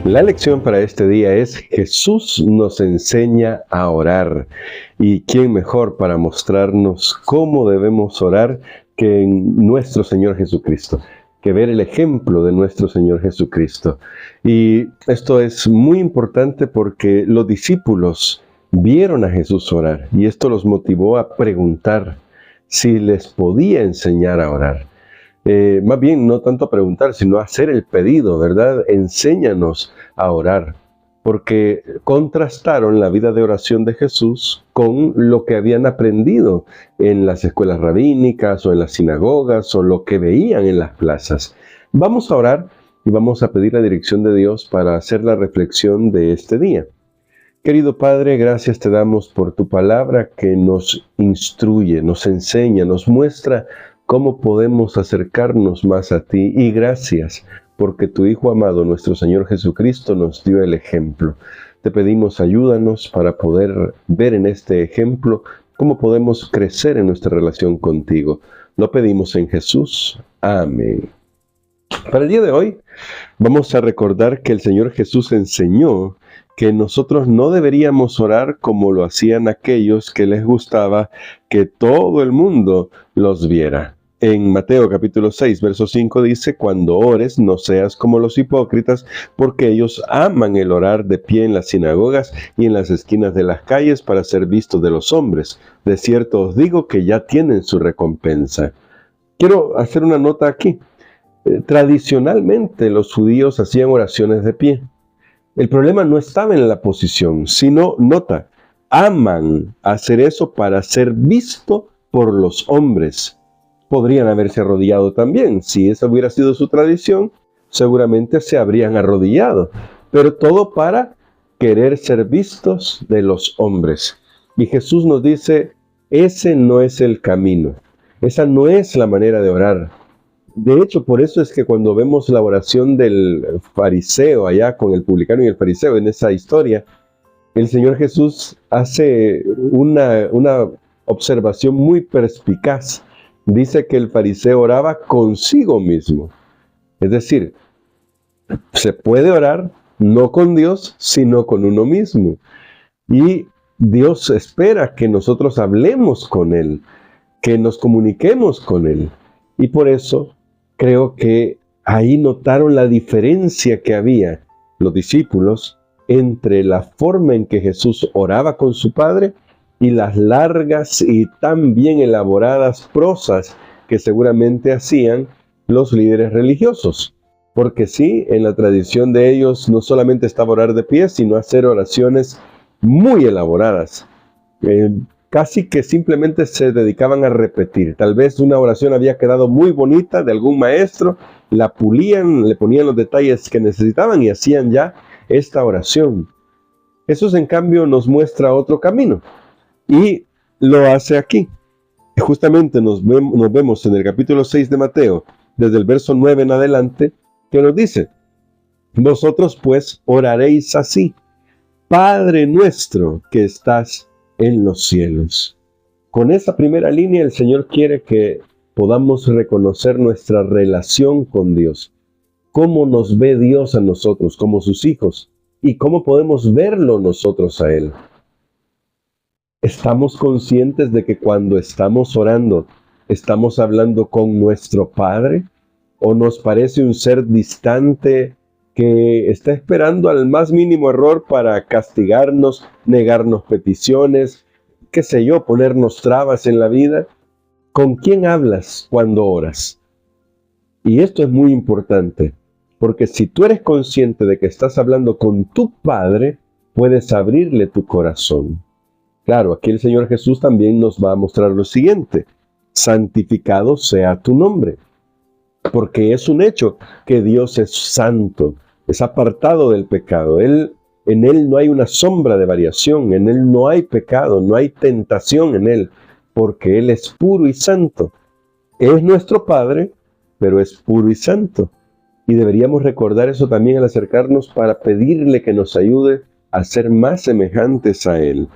La lección para este día es: Jesús nos enseña a orar. ¿Y quién mejor para mostrarnos cómo debemos orar que nuestro Señor Jesucristo? Que ver el ejemplo de nuestro Señor Jesucristo. Y esto es muy importante porque los discípulos vieron a Jesús orar y esto los motivó a preguntar si les podía enseñar a orar. Más bien, no tanto a preguntar, sino a hacer el pedido, ¿verdad? Enséñanos a orar, porque contrastaron la vida de oración de Jesús con lo que habían aprendido en las escuelas rabínicas o en las sinagogas o lo que veían en las plazas. Vamos a orar y vamos a pedir la dirección de Dios para hacer la reflexión de este día. Querido Padre, gracias te damos por tu palabra que nos instruye, nos enseña, nos muestra cómo podemos acercarnos más a ti, y gracias porque tu Hijo amado, nuestro Señor Jesucristo, nos dio el ejemplo. Te pedimos ayúdanos para poder ver en este ejemplo cómo podemos crecer en nuestra relación contigo. Lo pedimos en Jesús. Amén. Para el día de hoy vamos a recordar que el Señor Jesús enseñó que nosotros no deberíamos orar como lo hacían aquellos que les gustaba que todo el mundo los viera. En Mateo capítulo 6, verso 5 dice: cuando ores, no seas como los hipócritas, porque ellos aman el orar de pie en las sinagogas y en las esquinas de las calles para ser vistos de los hombres. De cierto os digo que ya tienen su recompensa. Quiero hacer una nota aquí. Tradicionalmente los judíos hacían oraciones de pie. El problema no estaba en la posición, sino, nota, aman hacer eso para ser visto por los hombres. Podrían haberse arrodillado también. Si esa hubiera sido su tradición, seguramente se habrían arrodillado. Pero todo para querer ser vistos de los hombres. Y Jesús nos dice, ese no es el camino. Esa no es la manera de orar. De hecho, por eso es que cuando vemos la oración del fariseo allá con el publicano y el fariseo en esa historia, el Señor Jesús hace una observación muy perspicaz. Dice que el fariseo oraba consigo mismo. Es decir, se puede orar no con Dios, sino con uno mismo. Y Dios espera que nosotros hablemos con Él, que nos comuniquemos con Él. Y por eso creo que ahí notaron la diferencia que había los discípulos entre la forma en que Jesús oraba con su Padre y las largas y tan bien elaboradas prosas que seguramente hacían los líderes religiosos. Porque sí, en la tradición de ellos no solamente estaba orar de pie, sino hacer oraciones muy elaboradas. Casi que simplemente se dedicaban a repetir. Tal vez una oración había quedado muy bonita de algún maestro, la pulían, le ponían los detalles que necesitaban y hacían ya esta oración. Jesús, en cambio, nos muestra otro camino y lo hace aquí. Justamente nos vemos en el capítulo 6 de Mateo, desde el verso 9 en adelante, que nos dice: vosotros pues oraréis así: Padre nuestro que estás en los cielos. Con esa primera línea el Señor quiere que podamos reconocer nuestra relación con Dios, cómo nos ve Dios a nosotros como sus hijos y cómo podemos verlo nosotros a Él. ¿Estamos conscientes de que cuando estamos orando estamos hablando con nuestro Padre? ¿O nos parece un ser distante que está esperando al más mínimo error para castigarnos, negarnos peticiones, qué sé yo, ponernos trabas en la vida? ¿Con quién hablas cuando oras? Y esto es muy importante, porque si tú eres consciente de que estás hablando con tu Padre, puedes abrirle tu corazón. Claro, aquí el Señor Jesús también nos va a mostrar lo siguiente: santificado sea tu nombre. Porque es un hecho que Dios es santo, es apartado del pecado. En Él no hay una sombra de variación, en Él no hay pecado, no hay tentación en Él, porque Él es puro y santo. Es nuestro Padre, pero es puro y santo. Y deberíamos recordar eso también al acercarnos para pedirle que nos ayude a ser más semejantes a Él.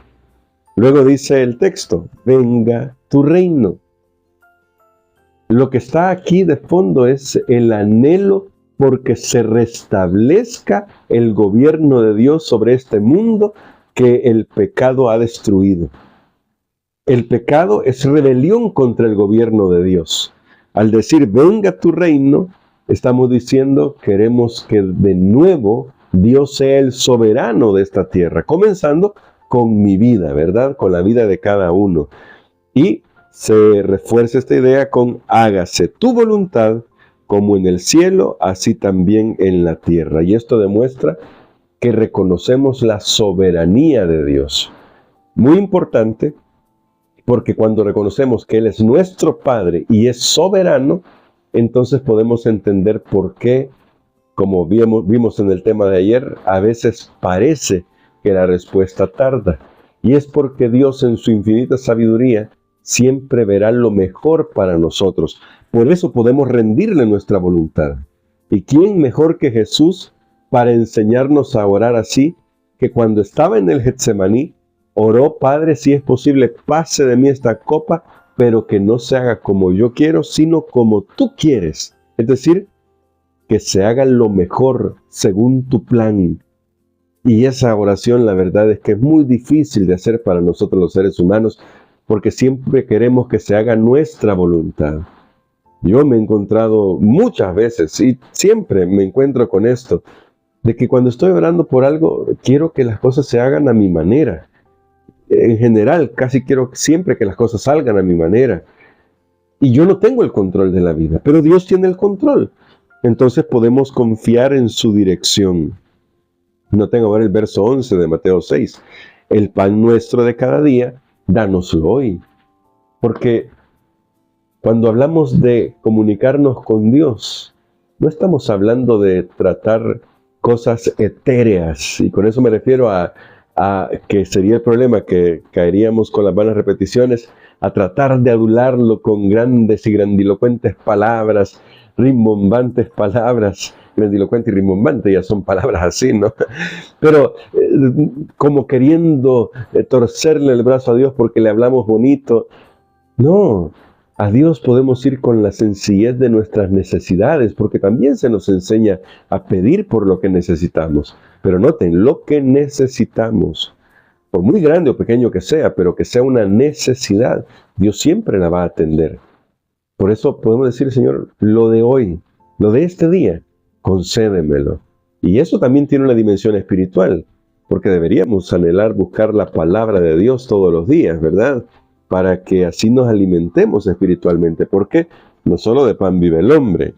Luego dice el texto: venga tu reino. Lo que está aquí de fondo es el anhelo porque se restablezca el gobierno de Dios sobre este mundo que el pecado ha destruido. El pecado es rebelión contra el gobierno de Dios. Al decir, venga tu reino, estamos diciendo, queremos que de nuevo Dios sea el soberano de esta tierra, comenzando con mi vida, ¿verdad? Con la vida de cada uno. Y se refuerza esta idea con hágase tu voluntad como en el cielo, así también en la tierra. Y esto demuestra que reconocemos la soberanía de Dios. Muy importante, porque cuando reconocemos que Él es nuestro Padre y es soberano, entonces podemos entender por qué, como vimos en el tema de ayer, a veces parece que la respuesta tarda. Y es porque Dios en su infinita sabiduría siempre verá lo mejor para nosotros. Por eso podemos rendirle nuestra voluntad. ¿Y quién mejor que Jesús para enseñarnos a orar así, que cuando estaba en el Getsemaní, oró, Padre, si es posible, pase de mí esta copa, pero que no se haga como yo quiero, sino como tú quieres? Es decir, que se haga lo mejor según tu plan. Y esa oración, la verdad es que es muy difícil de hacer para nosotros los seres humanos, porque siempre queremos que se haga nuestra voluntad. Yo me he encontrado muchas veces, y siempre me encuentro con esto, de que cuando estoy orando por algo, quiero que las cosas se hagan a mi manera. En general, casi quiero siempre que las cosas salgan a mi manera. Y yo no tengo el control de la vida, pero Dios tiene el control. Entonces podemos confiar en su dirección. No tengo que ver el verso 11 de Mateo 6. El pan nuestro de cada día, dánoslo hoy. Porque cuando hablamos de comunicarnos con Dios, no estamos hablando de tratar cosas etéreas. Y con eso me refiero a que sería el problema, que caeríamos con las vanas repeticiones, a tratar de adularlo con grandes y grandilocuentes palabras, rimbombantes palabras. Grandilocuente y rimbombante ya son palabras así, ¿no? Pero como queriendo torcerle el brazo a Dios porque le hablamos bonito. No, a Dios podemos ir con la sencillez de nuestras necesidades, porque también se nos enseña a pedir por lo que necesitamos. Pero noten, lo que necesitamos, por muy grande o pequeño que sea, pero que sea una necesidad, Dios siempre la va a atender. Por eso podemos decir, Señor, lo de hoy, lo de este día, concédemelo. Y eso también tiene una dimensión espiritual, porque deberíamos anhelar buscar la palabra de Dios todos los días, ¿verdad? Para que así nos alimentemos espiritualmente, porque no solo de pan vive el hombre.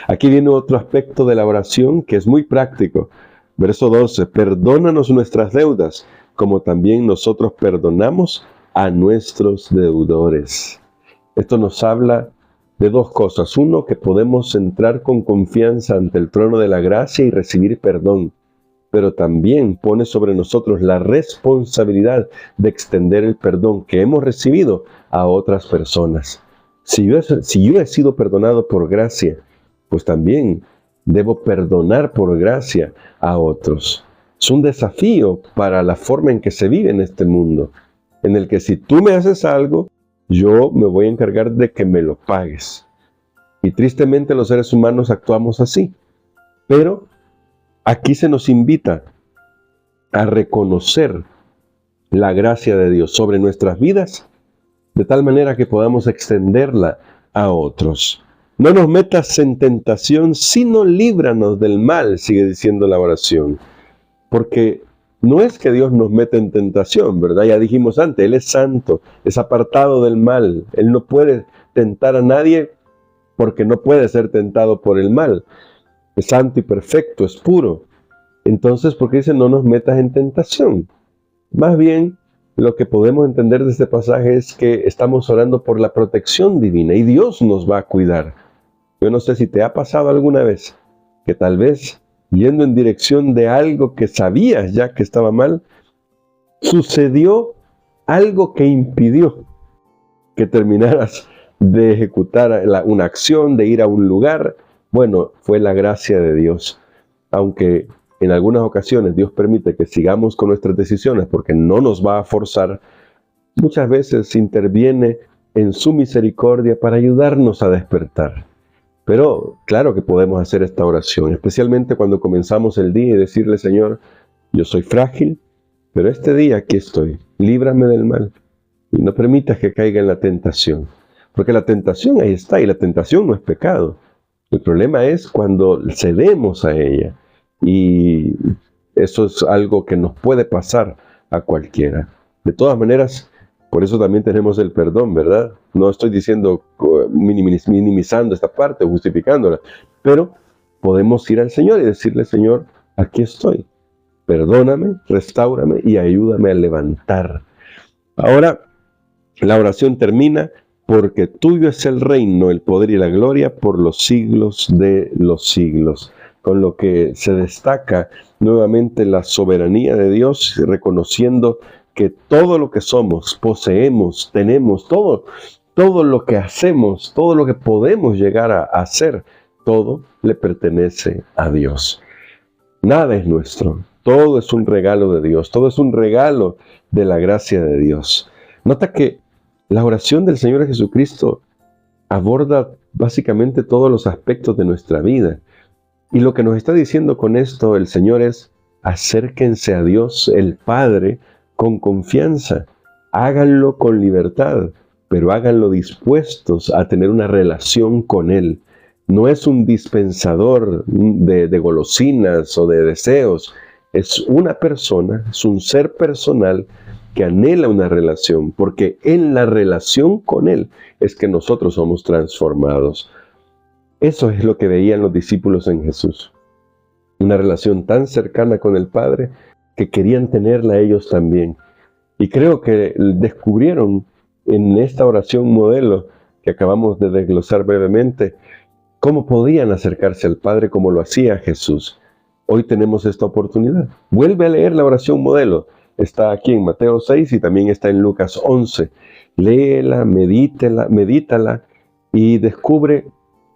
Aquí viene otro aspecto de la oración que es muy práctico. Verso 12, perdónanos nuestras deudas, como también nosotros perdonamos a nuestros deudores. Esto nos habla de dos cosas. Uno, que podemos entrar con confianza ante el trono de la gracia y recibir perdón. Pero también pone sobre nosotros la responsabilidad de extender el perdón que hemos recibido a otras personas. Si yo he sido perdonado por gracia, pues también debo perdonar por gracia a otros. Es un desafío para la forma en que se vive en este mundo, en el que si tú me haces algo, yo me voy a encargar de que me lo pagues. Y tristemente los seres humanos actuamos así. Pero aquí se nos invita a reconocer la gracia de Dios sobre nuestras vidas, de tal manera que podamos extenderla a otros. No nos metas en tentación, sino líbranos del mal, sigue diciendo la oración. Porque no es que Dios nos meta en tentación, ¿verdad? Ya dijimos antes, Él es santo, es apartado del mal. Él no puede tentar a nadie porque no puede ser tentado por el mal. Es santo y perfecto, es puro. Entonces, ¿por qué dice no nos metas en tentación? Más bien, lo que podemos entender de este pasaje es que estamos orando por la protección divina y Dios nos va a cuidar. Yo no sé si te ha pasado alguna vez que tal vez yendo en dirección de algo que sabías ya que estaba mal, sucedió algo que impidió que terminaras de ejecutar una acción, de ir a un lugar. Bueno, fue la gracia de Dios. Aunque en algunas ocasiones Dios permite que sigamos con nuestras decisiones porque no nos va a forzar, muchas veces interviene en su misericordia para ayudarnos a despertar. Pero claro que podemos hacer esta oración, especialmente cuando comenzamos el día y decirle: Señor, yo soy frágil, pero este día aquí estoy, líbrame del mal y no permitas que caiga en la tentación. Porque la tentación ahí está, y la tentación no es pecado. El problema es cuando cedemos a ella, y eso es algo que nos puede pasar a cualquiera. De todas maneras, por eso también tenemos el perdón, ¿verdad? No estoy diciendo, minimizando esta parte, justificándola, pero podemos ir al Señor y decirle: Señor, aquí estoy, perdóname, restáurame y ayúdame a levantar. Ahora, la oración termina: porque tuyo es el reino, el poder y la gloria por los siglos de los siglos. Con lo que se destaca nuevamente la soberanía de Dios, reconociendo que todo lo que somos, poseemos, tenemos, todo lo que hacemos, todo lo que podemos llegar a hacer, todo le pertenece a Dios. Nada es nuestro, todo es un regalo de Dios, todo es un regalo de la gracia de Dios. Nota que la oración del Señor Jesucristo aborda básicamente todos los aspectos de nuestra vida. Y lo que nos está diciendo con esto el Señor es: acérquense a Dios el Padre con confianza. Háganlo con libertad, pero háganlo dispuestos a tener una relación con Él. No es un dispensador de golosinas o de deseos. Es una persona, es un ser personal que anhela una relación, porque en la relación con Él es que nosotros somos transformados. Eso es lo que veían los discípulos en Jesús. Una relación tan cercana con el Padre que querían tenerla ellos también. Y creo que descubrieron en esta oración modelo que acabamos de desglosar brevemente cómo podían acercarse al Padre como lo hacía Jesús. Hoy tenemos esta oportunidad. Vuelve a leer la oración modelo. Está aquí en Mateo 6 y también está en Lucas 11. Léela, medítala y descubre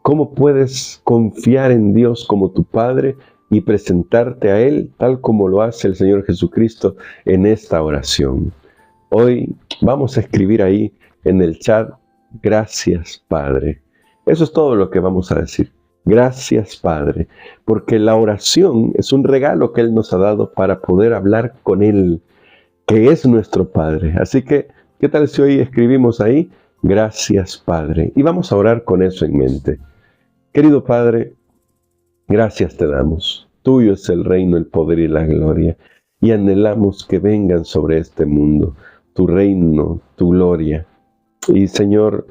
cómo puedes confiar en Dios como tu Padre y presentarte a Él tal como lo hace el Señor Jesucristo en esta oración. Hoy vamos a escribir ahí en el chat: gracias, Padre. Eso es todo lo que vamos a decir. Gracias, Padre, porque la oración es un regalo que Él nos ha dado para poder hablar con Él, que es nuestro Padre. Así que, ¿qué tal si hoy escribimos ahí: gracias, Padre? Y vamos a orar con eso en mente. Querido Padre, gracias te damos. Tuyo es el reino, el poder y la gloria. Y anhelamos que vengan sobre este mundo tu reino, tu gloria. Y Señor,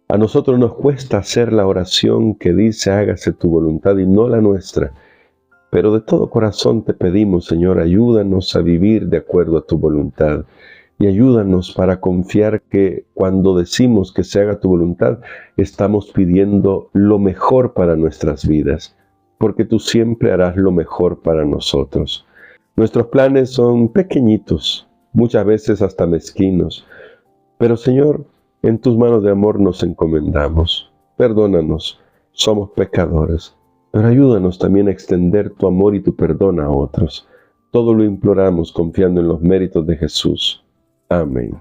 a nosotros nos cuesta hacer la oración que dice: hágase tu voluntad y no la nuestra. Pero de todo corazón te pedimos, Señor, ayúdanos a vivir de acuerdo a tu voluntad. Y ayúdanos para confiar que cuando decimos que se haga tu voluntad, estamos pidiendo lo mejor para nuestras vidas, porque tú siempre harás lo mejor para nosotros. Nuestros planes son pequeñitos, muchas veces hasta mezquinos, pero Señor, en tus manos de amor nos encomendamos. Perdónanos, somos pecadores, pero ayúdanos también a extender tu amor y tu perdón a otros. Todo lo imploramos confiando en los méritos de Jesús. Amén.